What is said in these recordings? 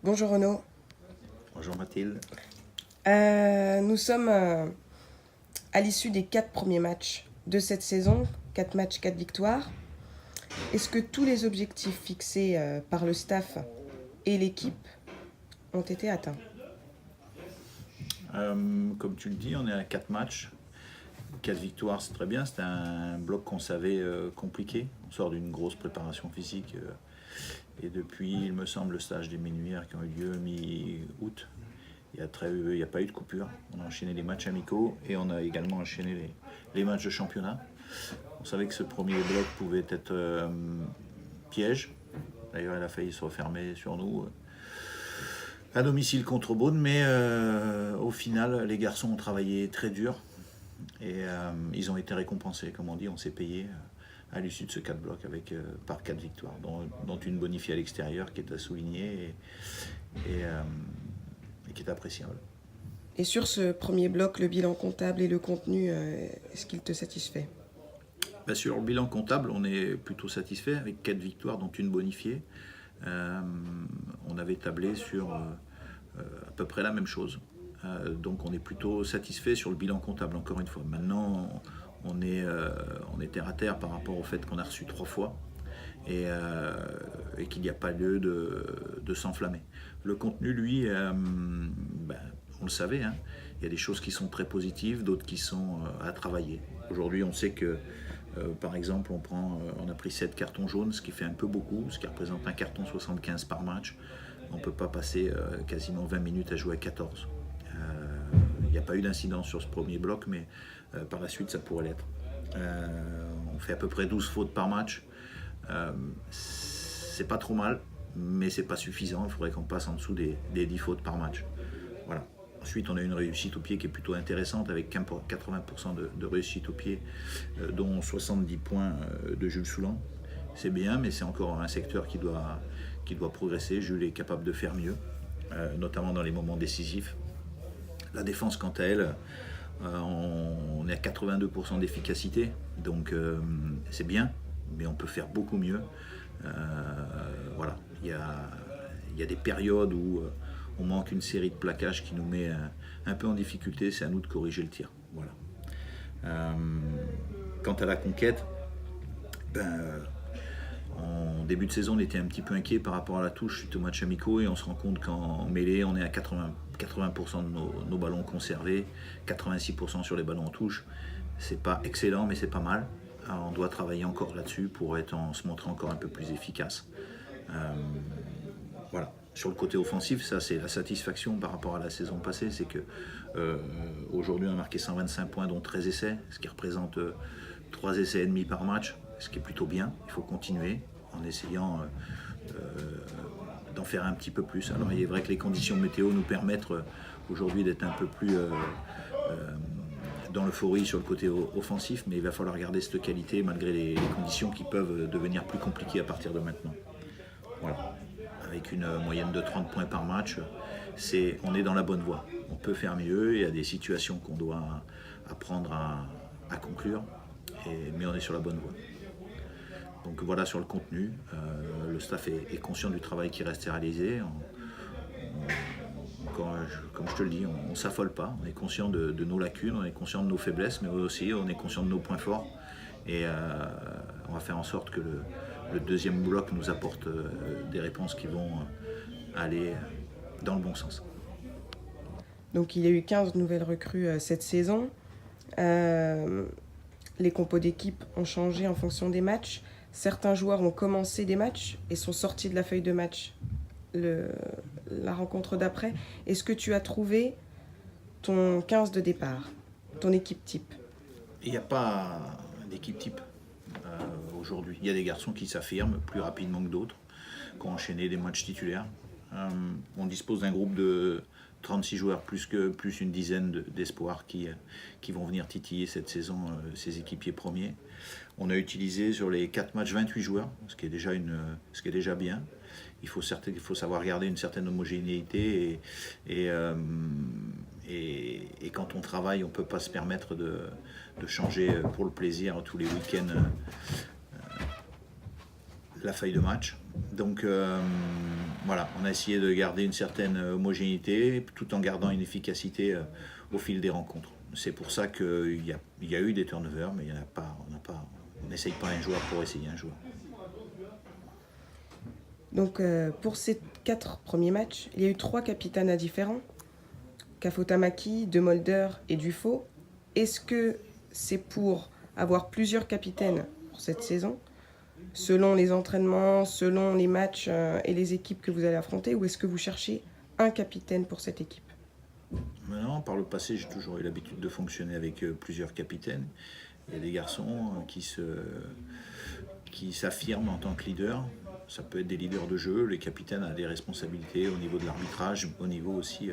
Bonjour Renaud. Bonjour Mathilde. Nous sommes à l'issue des 4 premiers matchs de cette saison, 4 matchs, 4 victoires. Est-ce que tous les objectifs fixés par le staff et l'équipe ont été atteints? Comme tu le dis, on est à 4 matchs. 4 victoires, c'est très bien. C'était un bloc qu'on savait compliqué. On sort d'une grosse préparation physique. Et depuis, il me semble, le stage des Menuires qui ont eu lieu mi-août, il n'y a pas eu de coupure. On a enchaîné les matchs amicaux et on a également enchaîné les matchs de championnat. On savait que ce premier bloc pouvait être piège. D'ailleurs, il a failli se refermer sur nous à domicile contre Beaune, mais au final, les garçons ont travaillé très dur et ils ont été récompensés. Comme on dit, on s'est payé à l'issue de ce 4 blocs par 4 victoires, dont une bonifiée à l'extérieur qui est à souligner et qui est appréciable. Et sur ce premier bloc, le bilan comptable et le contenu, est-ce qu'il te satisfait? Sur le bilan comptable, on est plutôt satisfait avec 4 victoires, dont une bonifiée. On avait tablé sur à peu près la même chose. Donc on est plutôt satisfait sur le bilan comptable, encore une fois. Maintenant, on est terre à terre par rapport au fait qu'on a reçu 3 fois et qu'il n'y a pas lieu de s'enflammer. Le contenu, lui, on le savait, hein. Il y a des choses qui sont très positives, d'autres qui sont à travailler. Aujourd'hui, on sait que, par exemple, on a pris 7 cartons jaunes, ce qui fait un peu beaucoup, ce qui représente un carton 75 par match. On ne peut pas passer quasiment 20 minutes à jouer à 14. Il n'y a pas eu d'incidence sur ce premier bloc, mais par la suite, ça pourrait l'être. On fait à peu près 12 fautes par match. C'est pas trop mal, mais c'est pas suffisant. Il faudrait qu'on passe en dessous des 10 fautes par match. Voilà. Ensuite, on a une réussite au pied qui est plutôt intéressante avec 80% de réussite au pied, dont 70 points de Jules Soulan. C'est bien, mais c'est encore un secteur qui doit progresser. Jules est capable de faire mieux, notamment dans les moments décisifs. La défense, quant à elle, on est à 82% d'efficacité, donc c'est bien, mais on peut faire beaucoup mieux. Voilà, il y a des périodes où on manque une série de plaquages qui nous met un peu en difficulté, c'est à nous de corriger le tir. Voilà. Quant à la conquête, en début de saison, on était un petit peu inquiet par rapport à la touche suite aux matchs amicaux et on se rend compte qu'en mêlée, on est à 80% de nos ballons conservés, 86% sur les ballons en touche. C'est pas excellent, mais c'est pas mal. Alors, on doit travailler encore là-dessus pour se montrer encore un peu plus efficace. Voilà. Sur le côté offensif, ça c'est la satisfaction par rapport à la saison passée, c'est que aujourd'hui on a marqué 125 points dont 13 essais, ce qui représente 3 essais et demi par match, ce qui est plutôt bien. Il faut continuer en essayant d'en faire un petit peu plus. Alors il est vrai que les conditions météo nous permettent aujourd'hui d'être un peu plus dans l'euphorie sur le côté offensif, mais il va falloir garder cette qualité malgré les conditions qui peuvent devenir plus compliquées à partir de maintenant. Voilà. Avec une moyenne de 30 points par match, on est dans la bonne voie. On peut faire mieux, il y a des situations qu'on doit apprendre à conclure, mais on est sur la bonne voie. Donc voilà sur le contenu, le staff est conscient du travail qui reste à réaliser. Comme je te le dis, on ne s'affole pas, on est conscient de nos lacunes, on est conscient de nos faiblesses, mais aussi on est conscient de nos points forts. Et on va faire en sorte que le deuxième bloc nous apporte des réponses qui vont aller dans le bon sens. Donc il y a eu 15 nouvelles recrues cette saison. Les compos d'équipe ont changé en fonction des matchs. Certains joueurs ont commencé des matchs et sont sortis de la feuille de match la rencontre d'après. Est-ce que tu as trouvé ton 15 de départ, ton équipe type? Il n'y a pas d'équipe type aujourd'hui. Il y a des garçons qui s'affirment plus rapidement que d'autres, qui ont enchaîné des matchs titulaires. On dispose d'un groupe de 36 joueurs, plus une dizaine d'espoirs qui vont venir titiller cette saison ces équipiers premiers. On a utilisé sur les 4 matchs 28 joueurs, ce qui est déjà bien. Il faut savoir garder une certaine homogénéité et quand on travaille, on ne peut pas se permettre de changer pour le plaisir tous les week-ends la feuille de match. Donc Voilà, on a essayé de garder une certaine homogénéité tout en gardant une efficacité au fil des rencontres. C'est pour ça qu'il y a eu des turnovers, mais il y en a pas, on n'essaye pas un joueur pour essayer un joueur. Donc pour ces 4 premiers matchs, il y a eu 3 capitaines différents, Kafotamaki, De Molder et Dufaux. Est-ce que c'est pour avoir plusieurs capitaines pour cette saison, selon les entraînements, selon les matchs et les équipes que vous allez affronter, ou est-ce que vous cherchez un capitaine pour cette équipe? Maintenant, par le passé, j'ai toujours eu l'habitude de fonctionner avec plusieurs capitaines. Il y a des garçons qui s'affirment en tant que leaders. Ça peut être des leaders de jeu. Les capitaines ont des responsabilités au niveau de l'arbitrage, au niveau aussi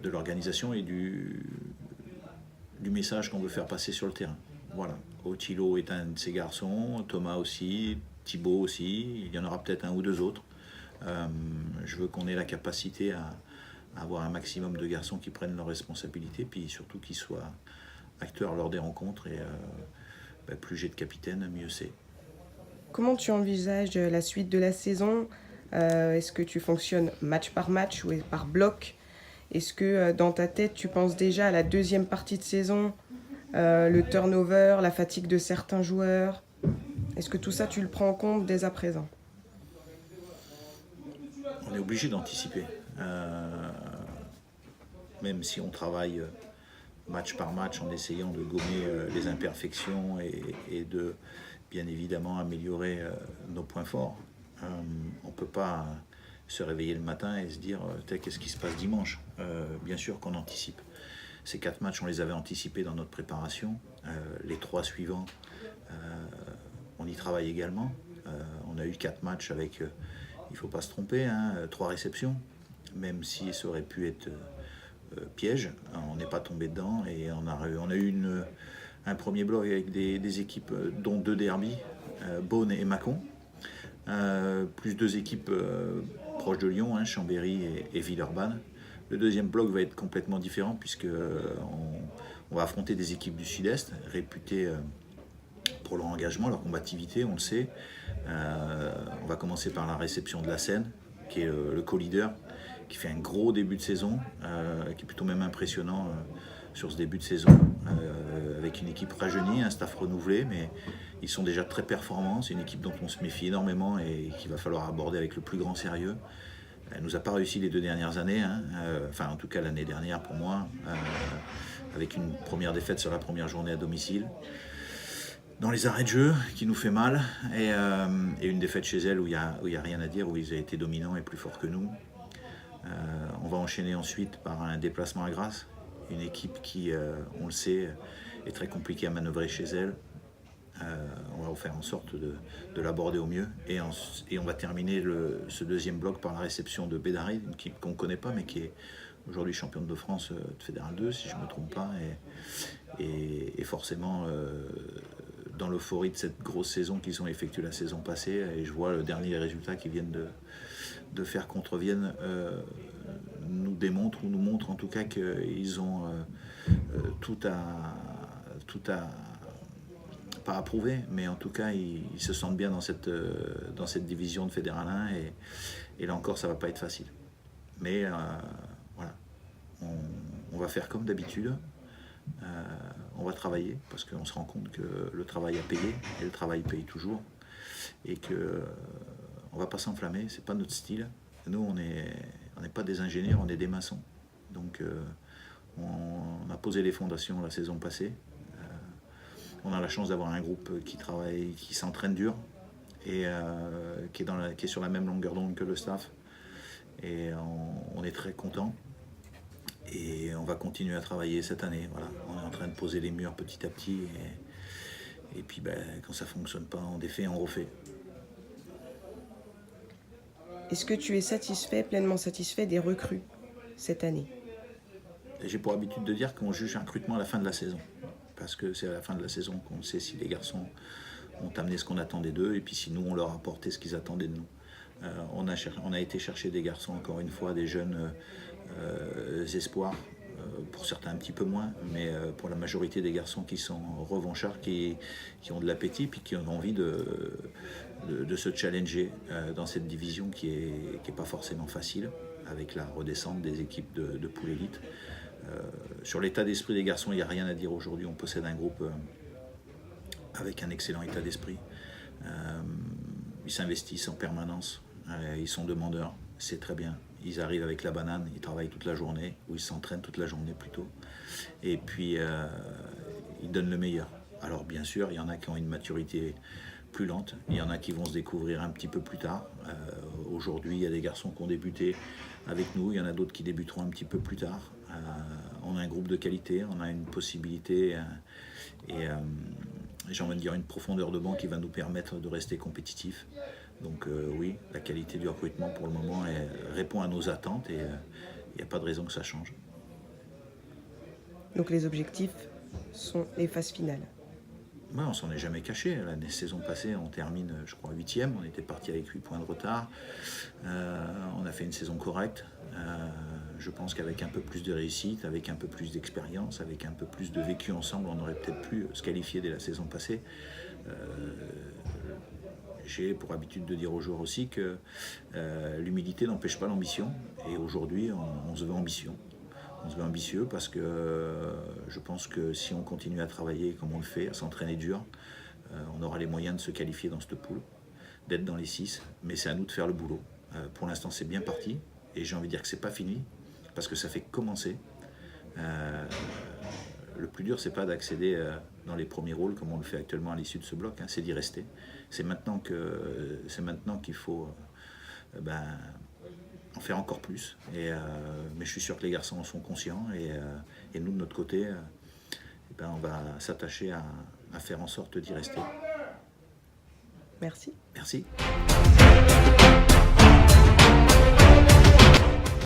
de l'organisation et du message qu'on veut faire passer sur le terrain. Voilà. Otilo est un de ces garçons, Thomas aussi, Thibaut aussi, il y en aura peut-être un ou deux autres. Je veux qu'on ait la capacité à avoir un maximum de garçons qui prennent leurs responsabilités, puis surtout qui soient acteurs lors des rencontres. Et plus j'ai de capitaines, mieux c'est. Comment tu envisages la suite de la saison? Est-ce que tu fonctionnes match par match ou par bloc? Est-ce que dans ta tête, tu penses déjà à la deuxième partie de saison, le turnover, la fatigue de certains joueurs? Est-ce que tout ça, tu le prends en compte dès à présent? On est obligé d'anticiper. Même si on travaille match par match en essayant de gommer les imperfections et de bien évidemment améliorer nos points forts. On ne peut pas se réveiller le matin et se dire qu'est-ce qui se passe dimanche. Bien sûr qu'on anticipe. Ces 4 matchs, on les avait anticipés dans notre préparation. Les 3 suivants, on y travaille également. On a eu 4 matchs avec, il ne faut pas se tromper, 3 réceptions. Même si ça aurait pu être piège, on n'est pas tombé dedans. Et on a eu un premier bloc avec des équipes, dont 2 derbies, Beaune et Mâcon. Plus 2 équipes proches de Lyon, Chambéry et Villeurbanne. Le deuxième bloc va être complètement différent puisque on va affronter des équipes du Sud-Est réputées pour leur engagement, leur combativité, on le sait. On va commencer par la réception de la Seine, qui est le co-leader, qui fait un gros début de saison, qui est plutôt même impressionnant sur ce début de saison, avec une équipe rajeunie, un staff renouvelé, mais ils sont déjà très performants. C'est une équipe dont on se méfie énormément et qu'il va falloir aborder avec le plus grand sérieux. Elle nous a pas réussi les 2 dernières années, enfin en tout cas l'année dernière pour moi, avec une première défaite sur la première journée à domicile, dans les arrêts de jeu qui nous fait mal, et une défaite chez elle où il y a rien à dire, où ils ont été dominants et plus forts que nous. On va enchaîner ensuite par un déplacement à Grasse, une équipe qui, on le sait, est très compliquée à manœuvrer chez elle. On va faire en sorte de l'aborder au mieux. Et on va terminer ce deuxième bloc par la réception de Bédari, une équipe qu'on ne connaît pas, mais qui est aujourd'hui championne de France de Fédéral 2, si je ne me trompe pas. Et forcément, dans l'euphorie de cette grosse saison qu'ils ont effectuée la saison passée, et je vois le dernier résultat qu'ils viennent de faire contre Vienne, nous démontre, ou nous montre en tout cas qu'ils ont tout à pas approuvé, mais en tout cas ils se sentent bien dans cette division de Fédéral 1 et là encore ça va pas être facile. Mais voilà, on va faire comme d'habitude, on va travailler parce qu'on se rend compte que le travail a payé et le travail paye toujours et que on va pas s'enflammer, c'est pas notre style. Nous on n'est pas des ingénieurs, on est des maçons. Donc on a posé les fondations la saison passée. On a la chance d'avoir un groupe qui travaille, qui s'entraîne dur et qui est sur la même longueur d'onde que le staff. Et on est très content. Et on va continuer à travailler cette année. Voilà. On est en train de poser les murs petit à petit. Et puis quand ça ne fonctionne pas, on défait, on refait. Est-ce que tu es pleinement satisfait des recrues cette année? J'ai pour habitude de dire qu'on juge un recrutement à la fin de la saison. Parce que c'est à la fin de la saison qu'on sait si les garçons ont amené ce qu'on attendait d'eux et puis si nous on leur a apporté ce qu'ils attendaient de nous. On a été chercher des garçons, encore une fois, des jeunes espoirs, pour certains un petit peu moins, mais pour la majorité des garçons qui sont revanchards, qui ont de l'appétit puis qui ont envie de se challenger dans cette division qui est pas forcément facile, avec la redescente des équipes de poule élite. Sur l'état d'esprit des garçons, il n'y a rien à dire aujourd'hui. On possède un groupe avec un excellent état d'esprit. Ils s'investissent en permanence, ils sont demandeurs, c'est très bien. Ils arrivent avec la banane, ils travaillent toute la journée, ou ils s'entraînent toute la journée plutôt. Et puis, ils donnent le meilleur. Alors bien sûr, il y en a qui ont une maturité plus lente, il y en a qui vont se découvrir un petit peu plus tard. Aujourd'hui, il y a des garçons qui ont débuté avec nous, il y en a d'autres qui débuteront un petit peu plus tard. On a un groupe de qualité, on a une possibilité et j'ai envie de dire une profondeur de banc qui va nous permettre de rester compétitifs. Donc oui, la qualité du recrutement pour le moment répond à nos attentes et il n'y a pas de raison que ça change. Donc les objectifs sont les phases finales. Ouais, on s'en est jamais caché. La saison passée, on termine, je crois, 8e. On était parti avec 8 points de retard. On a fait une saison correcte. Je pense qu'avec un peu plus de réussite, avec un peu plus d'expérience, avec un peu plus de vécu ensemble, on aurait peut-être pu se qualifier dès la saison passée. J'ai pour habitude de dire aux joueurs aussi que l'humilité n'empêche pas l'ambition. Et aujourd'hui, on se veut ambitieux. On se veut ambitieux parce que je pense que si on continue à travailler comme on le fait, à s'entraîner dur, on aura les moyens de se qualifier dans cette poule, d'être dans les 6. Mais c'est à nous de faire le boulot. Pour l'instant, c'est bien parti. Et j'ai envie de dire que c'est pas fini parce que ça fait que commencer. Le plus dur, c'est pas d'accéder dans les premiers rôles comme on le fait actuellement à l'issue de ce bloc, c'est d'y rester. C'est maintenant qu'il faut en faire encore plus. Mais je suis sûr que les garçons en sont conscients et nous, de notre côté, on va s'attacher à faire en sorte d'y rester. Merci. Merci.